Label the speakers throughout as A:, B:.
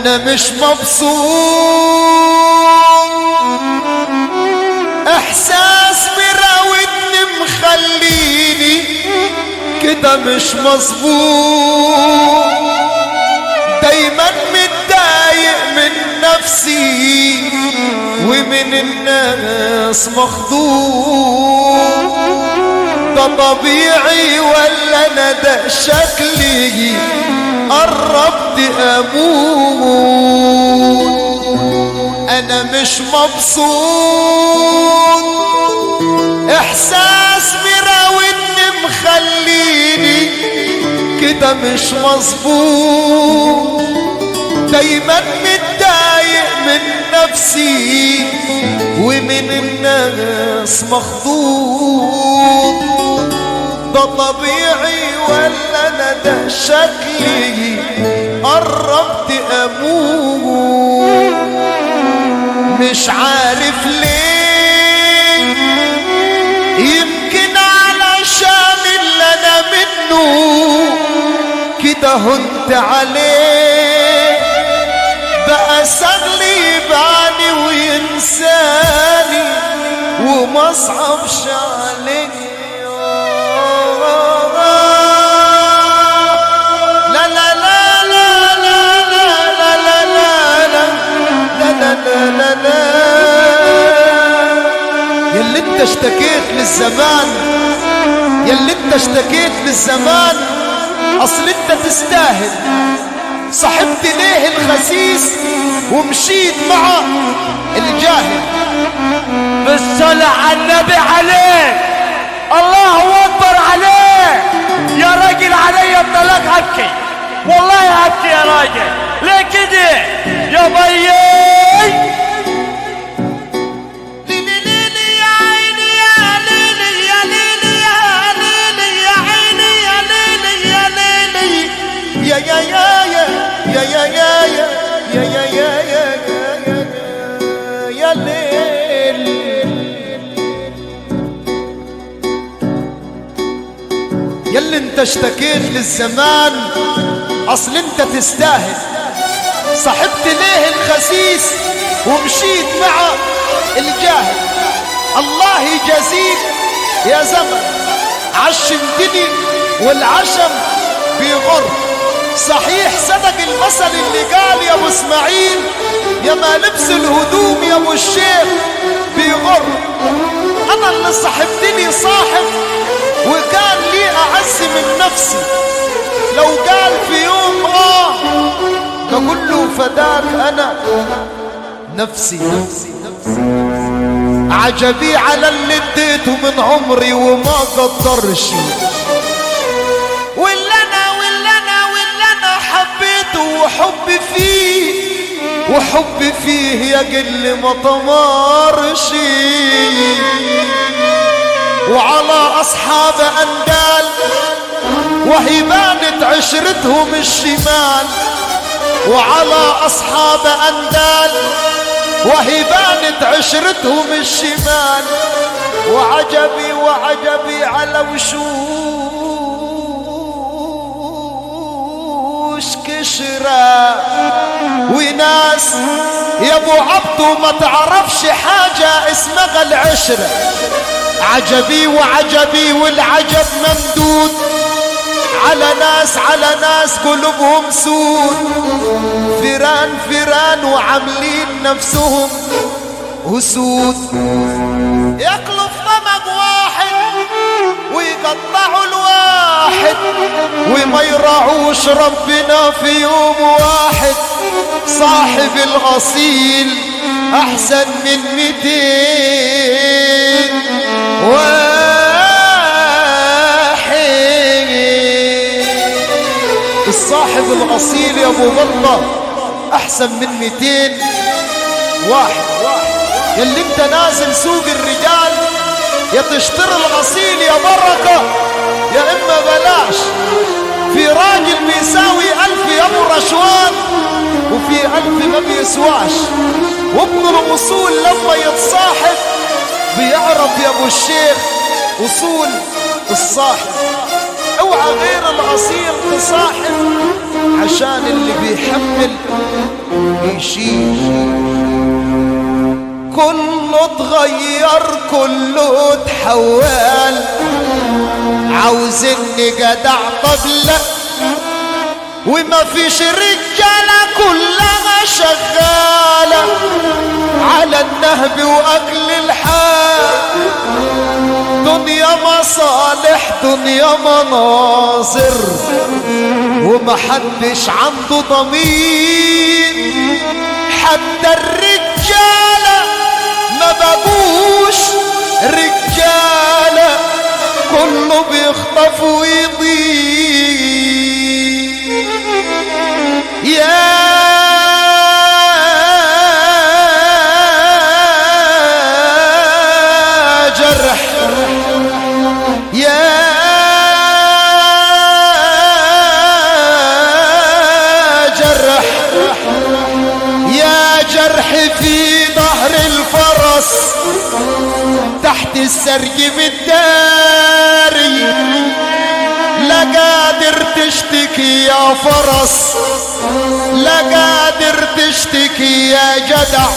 A: انا مش مبسوط، احساس براودني مخليني كده مش مظبوط، دايما متضايق من نفسي ومن الناس مخضوض. ده طبيعي ولا انا ده شكلي قربت اموت؟ انا مش مبسوط، احساس براودني مخليني كده مش مظبوط، دايما متضايق من نفسي ومن الناس مخضوض. ده طبيعي ولا انا ده شكلي قربت اموت؟ مش عارف ليه، يمكن علشان اللي انا منه كده هنت عليه، بقى سهل يبعني وينساني وما صعبش عليه. لا لا لا لا لا لا لا لا لا لا لا لا. ياللي انت اشتكيت للزمان، ياللي انت اشتكيت للزمان، اصل انت تستاهل. صاحبت ليه الخسيس ومشيت مع الجاهل؟
B: بالصلاة على النبي عليه، الله اكبر عليه. يا راجل علي الطلاق ابكي، والله ابكي يا راجل. ليه كده يا بيي؟
A: يا يا يا يا يا يا يا يا يا يا يا يا ليل. ياللي انت اشتكيت للزمان، اصل انت تستاهل. صاحبت ليه الخسيس ومشيت مع الجاهل؟ الله يجازيك يا زمن، عشمتني والعشم بيغر. صحيح صدق المثل اللي قال يا ابو اسماعيل، يا ما لبس الهدوم يا ابو الشيخ بيغر. انا اللي صاحبتني صاحب وكان لي اعز من نفسي، لو قال في يوم بقول له فداك انا نفسي. عجبي على اللي اديته من عمري وما قدرش، وحبي فيه يقل ما طمارش. وعلى أصحاب أندال وهي بانت عشرتهم الشمال، وعلى أصحاب أندال وهي بانت عشرتهم الشمال. وعجبي وعجبي على وشوش كشرة وناس يا ابو عبدو ما تعرفش حاجة اسمها العشرة. عجبي وعجبي والعجب ممدود على ناس قلوبهم سود، فيران وعاملين نفسهم هسود. ياكلوا في طبق واحد ويقطعوا الواحد وما يراعوش ربنا في يوم واحد. صاحب الأصيل أحسن من 200 واحد. الصاحب الأصيل يا أبو بطة أحسن من 200 واحد. ياللي انت نازل سوق الرجال يا تشتري الأصيل يا بركة يا إما بلاش. في راجل بيساوي 1000 يا أبو رشوان وفي 1000 ما بيسواش. وابن الأصول لما يتصاحب بيعرف يا أبو الشيخ أصول الصاحب. اوعى غير الأصيل تصاحب عشان اللي بيحمل يشيل. كله اتغير كله اتحول، عاوزني جدع طبلة وما فيش رجالة كلها شغالة على النهب واكل الحال. دنيا مصالح دنيا مناظر ومحدش عنده ضمير، حتى الرجالة ما بقوش رجالة، كله بيخطف ويضيع. يا جرح يا جرح يا جرح في ظهر الفرس تحت السرج بالداري، لا قادر تشتكي يا فرس لا قادر تشتكي يا جدع،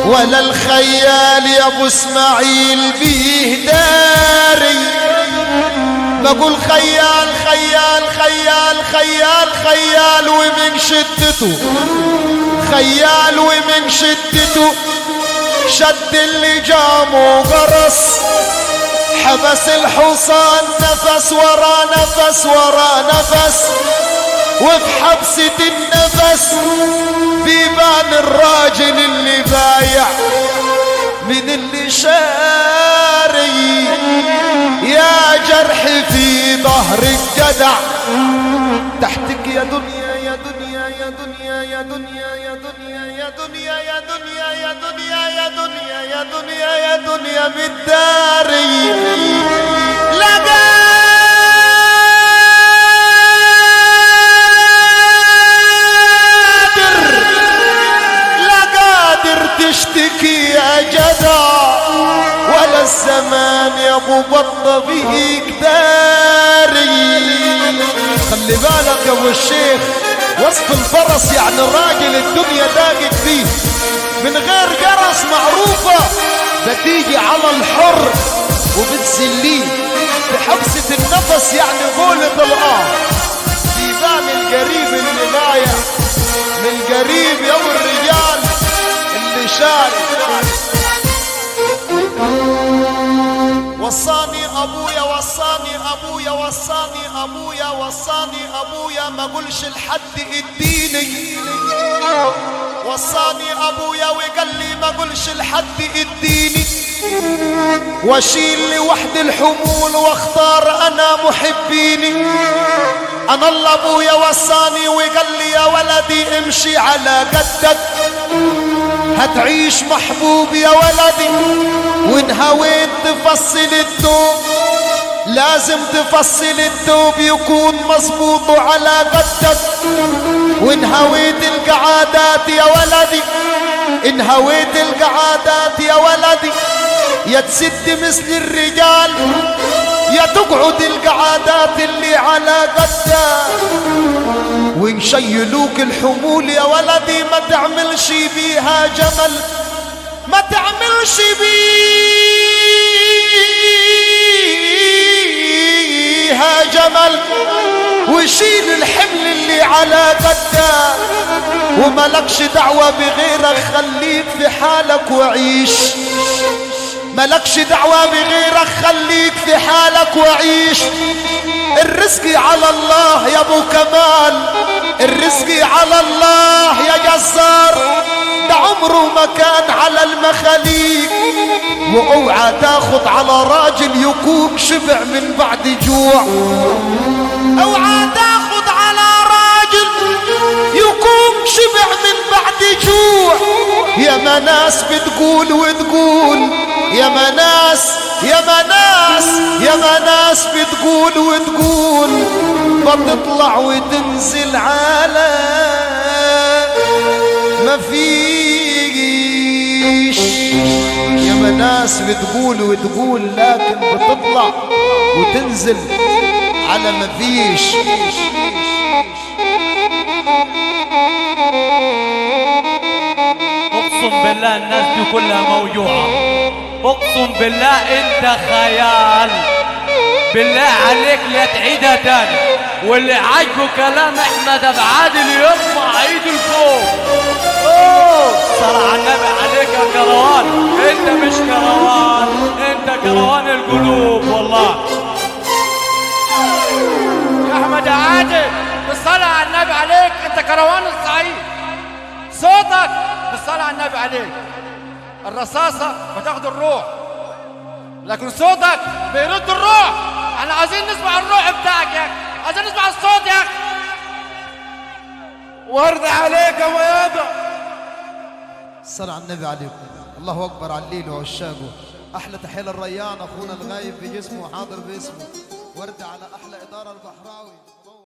A: ولا الخيال يا ابو اسماعيل بيه داري. بقول خيال خيال خيال خيال خيال ومن شدته خيال ومن شدته شد اللي جامه غرس، حبس الحصان نفس ورا نفس ورا نفس، وفي حبسة النفس بيبان الراجل اللي بايع من اللي شاري. يا جرح في ظهر الجدع تحتك يا دنيا يا دنيا يا دنيا يا دنيا يا دنيا يا دنيا يا دنيا يا دنيا يا دنيا يا دنيا يا دنيا بالداري. لا تشتكي يا جدع، ولا الزمان يا ابو بطه بيك داري. خلي بالك يا ابو الشيخ، وسط الفرس يعني الراجل الدنيا ضاقت فيه من غير جرس معروفه، بتيجي على الحر وبتسليه في حبسه النفس يعني قولة الآه. بيبان القريب اللي بايع من قريب يا ابو الرجال اللي شاري. وصاني ابويا وصاني ابويا وصاني ابويا وصاني ابويا ما قولش لحد اديني. وصاني ابويا وقال لي ما قولش لحد اديني، واشيل لوحدي الحمول واختار انا محبيني. انا الله ابويا وصاني وقال لي يا ولدي امشي على قدك، هتعيش محبوب يا ولدي، وان هويت تفصل الثوب لازم تفصل الثوب يكون مظبوط على قدك. وان هويت القعادات يا ولدي ان هويت القعادات يا ولدي يا تسد مثل الرجال يا تقعد القعادات اللي على قدك. وان شيلوك الحمول يا ولدي ما تعملش بيها جمل، ما تعملش بيها جمل، وشيل الحمل اللي على قدك وملكش دعوة بغيرك، خليك في حالك وعيش. ملكش دعوة بغيرك خليك في حالك وعيش. الرزق على الله يا ابو كمال، الرزق على الله يا جزار، ده عمره ما كان على المخاليق. واوعى تاخد على راجل يكون شبع من بعد جوع، اوعى تاخد على راجل يكون شبع من بعد جوع. يا مناس بتقول وتقول، يا مناس يا مناس يا مناس بتقول وتقول، بتطلع وتنزل على ما فيش. يا مناس بتقول وتقول لكن بتطلع وتنزل على ما فيش.
B: اقسم بالله الناس دي كلها موجوعة، اقسم بالله انت خيال. بالله عليك لا تعيدها تاني، واللي عاجبه كلام احمد ابو عادل يرفع ايده لفوق. صلى على النبي عليك يا كروان، انت مش كروان، انت كروان القلوب والله.
C: يا احمد يا عادل بالصلاة على النبي عليك، انت كروان الصعيد. صوتك بالصلاة على النبي عليك. الرصاصة بتاخد الروح، لكن صوتك بيرد الروح. احنا عايزين نسمع الروح بتاعك يا اخي، عايزين نسمع الصوت يا اخي.
B: ورد عليك يا بياضة.
A: الصلاة على النبي عليكم. الله أكبر على الليل وعشاقه. أحلى تحية للريان أخونا الغايب بجسمه وحاضر باسمه. ورد على أحلى إدارة البحراوي.